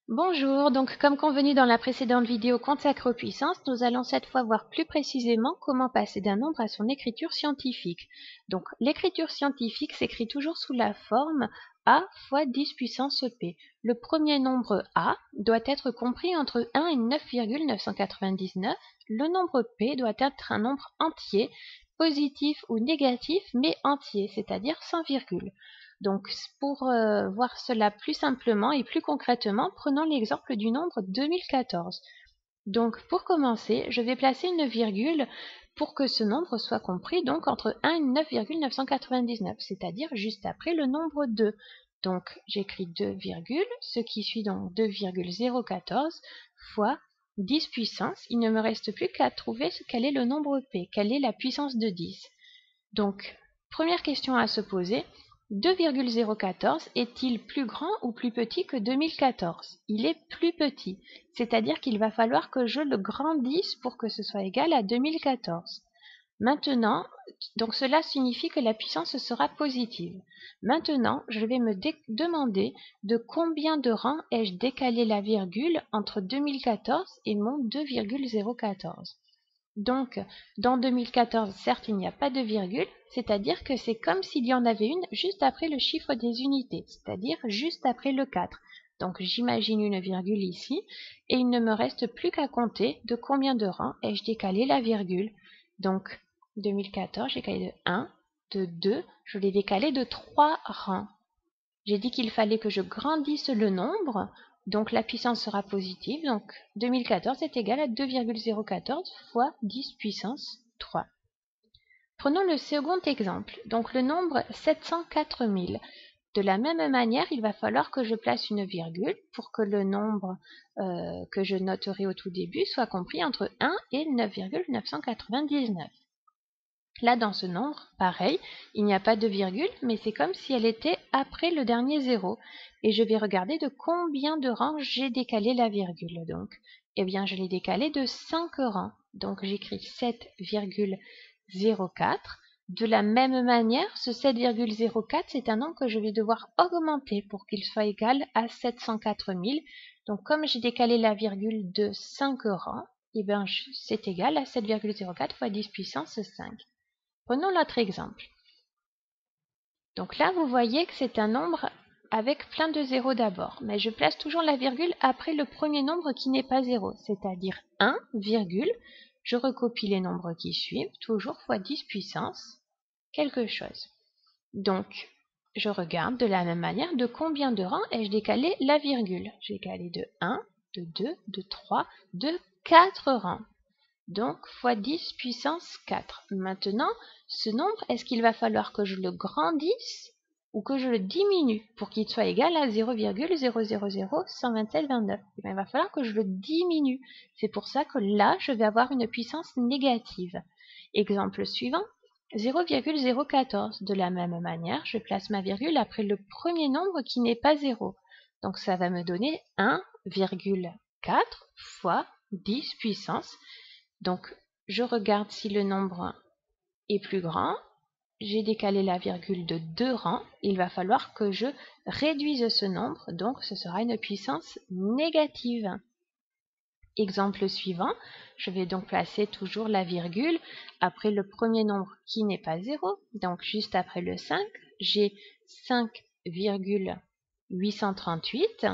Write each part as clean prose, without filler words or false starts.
Bonjour, donc comme convenu dans la précédente vidéo consacrée aux puissances, nous allons cette fois voir plus précisément comment passer d'un nombre à son écriture scientifique. Donc l'écriture scientifique s'écrit toujours sous la forme a fois 10 puissance p. Le premier nombre a doit être compris entre 1 et 9,999. Le nombre p doit être un nombre entier, positif ou négatif, mais entier, c'est-à-dire sans virgule. Donc, pour voir cela plus simplement et plus concrètement, prenons l'exemple du nombre 2014. Donc, pour commencer, je vais placer une virgule pour que ce nombre soit compris donc entre 1 et 9,999, c'est-à-dire juste après le nombre 2. Donc, j'écris 2 virgules, ce qui suit donc 2,014 fois 10 puissance. Il ne me reste plus qu'à trouver quel est le nombre p, quelle est la puissance de 10. Donc, première question à se poser. 2,014 est-il plus grand ou plus petit que 2014? Il est plus petit, c'est-à-dire qu'il va falloir que je le grandisse pour que ce soit égal à 2014. Maintenant, donc cela signifie que la puissance sera positive. Maintenant, je vais me demander de combien de rangs ai-je décalé la virgule entre 2014 et mon 2,014. Donc, dans 2014, certes, il n'y a pas de virgule, c'est-à-dire que c'est comme s'il y en avait une juste après le chiffre des unités, c'est-à-dire juste après le 4. Donc, j'imagine une virgule ici, et il ne me reste plus qu'à compter de combien de rangs ai-je décalé la virgule. Donc, 2014, j'ai décalé de 1, de 2, je l'ai décalé de 3 rangs. J'ai dit qu'il fallait que je grandisse le nombre, donc la puissance sera positive, donc 2014 est égal à 2,014 fois 10 puissance 3. Prenons le second exemple, donc le nombre 704 000. De la même manière, il va falloir que je place une virgule pour que le nombre que je noterai au tout début soit compris entre 1 et 9,999. Là, dans ce nombre, pareil, il n'y a pas de virgule, mais c'est comme si elle était après le dernier zéro. Et je vais regarder de combien de rangs j'ai décalé la virgule. Donc, eh bien, je l'ai décalé de 5 rangs. Donc, j'écris 7,04. De la même manière, ce 7,04, c'est un nombre que je vais devoir augmenter pour qu'il soit égal à 704 000. Donc, comme j'ai décalé la virgule de 5 rangs, eh bien, c'est égal à 7,04 fois 10 puissance 5. Prenons l'autre exemple. Donc là, vous voyez que c'est un nombre avec plein de zéros d'abord, mais je place toujours la virgule après le premier nombre qui n'est pas 0, c'est-à-dire 1, virgule, je recopie les nombres qui suivent, toujours fois 10 puissance quelque chose. Donc, je regarde de la même manière de combien de rangs ai-je décalé la virgule. J'ai décalé de 1, de 2, de 3, de 4 rangs. Donc, fois 10 puissance 4. Maintenant, ce nombre, est-ce qu'il va falloir que je le grandisse ou que je le diminue pour qu'il soit égal à 0,000-127,29? Il va falloir que je le diminue. C'est pour ça que là, je vais avoir une puissance négative. Exemple suivant, 0,014. De la même manière, je place ma virgule après le premier nombre qui n'est pas 0. Donc, ça va me donner 1,4 fois 10 puissance. Donc, je regarde si le nombre est plus grand. J'ai décalé la virgule de 2 rangs. Il va falloir que je réduise ce nombre. Donc, ce sera une puissance négative. Exemple suivant. Je vais donc placer toujours la virgule après le premier nombre qui n'est pas 0. Donc, juste après le 5, j'ai 5,838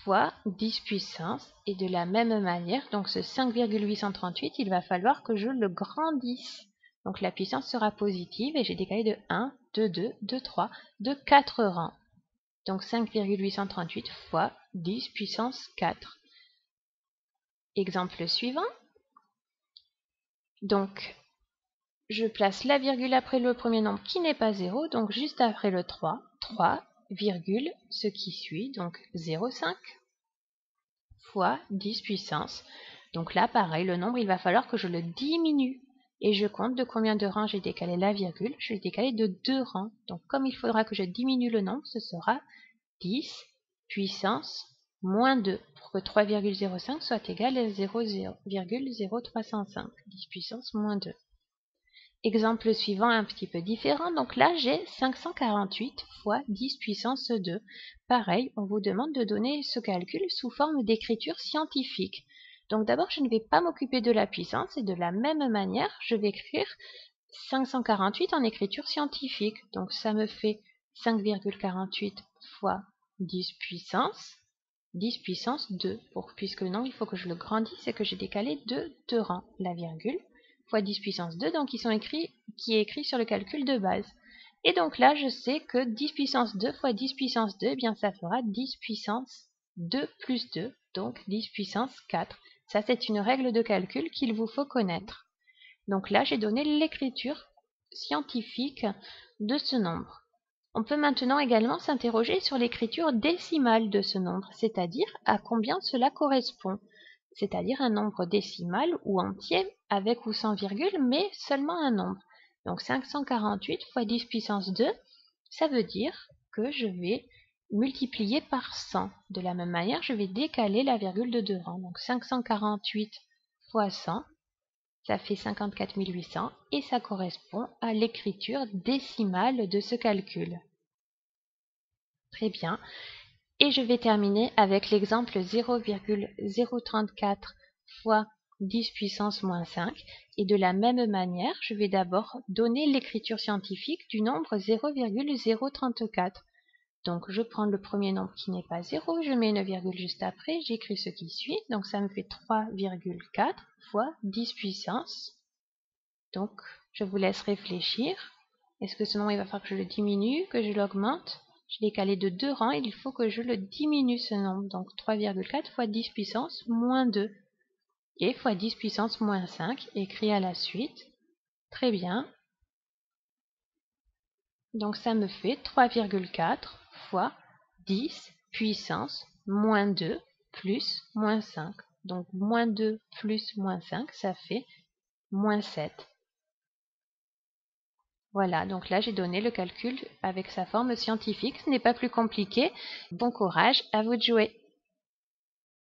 fois 10 puissance, et de la même manière, donc ce 5,838, il va falloir que je le grandisse. Donc la puissance sera positive et j'ai décalé de 1, de 2, de 3, de 4 rangs. Donc 5,838 fois 10 puissance 4. Exemple suivant. Donc, je place la virgule après le premier nombre qui n'est pas 0, donc juste après le 3, 3, virgule, ce qui suit, donc 0,5. Fois 10 puissance. Donc là, pareil, le nombre, il va falloir que je le diminue. Et je compte de combien de rangs j'ai décalé la virgule. Je l'ai décalé de 2 rangs. Donc comme il faudra que je diminue le nombre, ce sera 10 puissance moins 2 pour que 3,05 soit égal à 0,0305. 10 puissance moins 2. Exemple suivant un petit peu différent. Donc là, j'ai 548 fois 10 puissance 2. Pareil, on vous demande de donner ce calcul sous forme d'écriture scientifique. Donc d'abord, je ne vais pas m'occuper de la puissance et de la même manière, je vais écrire 548 en écriture scientifique. Donc ça me fait 5,48 fois 10 puissance 2. Puisque le nombre, il faut que je le grandisse et que j'ai décalé de 2 rangs. La virgule fois 10 puissance 2, donc qui est écrit sur le calcul de base. Et donc là, je sais que 10 puissance 2 fois 10 puissance 2, eh bien ça fera 10 puissance 2 plus 2, donc 10 puissance 4. Ça, c'est une règle de calcul qu'il vous faut connaître. Donc là, j'ai donné l'écriture scientifique de ce nombre. On peut maintenant également s'interroger sur l'écriture décimale de ce nombre, c'est-à-dire à combien cela correspond, c'est-à-dire un nombre décimal ou entier avec ou sans virgule, mais seulement un nombre. Donc 548 fois 10 puissance 2, ça veut dire que je vais multiplier par 100. De la même manière, je vais décaler la virgule de 2 rangs. Donc 548 fois 100, ça fait 54 800 et ça correspond à l'écriture décimale de ce calcul. Très bien. Et je vais terminer avec l'exemple 0,034 fois 10 puissance moins 5. Et de la même manière, je vais d'abord donner l'écriture scientifique du nombre 0,034. Donc je prends le premier nombre qui n'est pas 0, je mets une virgule juste après, j'écris ce qui suit. Donc ça me fait 3,4 fois 10 puissance. Donc je vous laisse réfléchir. Est-ce que ce nombre, il va falloir que je le diminue, que je l'augmente? Je l'ai calé de 2 rangs, il faut que je le diminue ce nombre. Donc 3,4 fois 10 puissance moins 2. Et fois 10 puissance moins 5, écrit à la suite. Très bien. Donc ça me fait 3,4 fois 10 puissance moins 2 plus moins 5. Donc moins 2 plus moins 5, ça fait moins 7. Voilà, donc là j'ai donné le calcul avec sa forme scientifique. Ce n'est pas plus compliqué. Bon courage, à vous de jouer.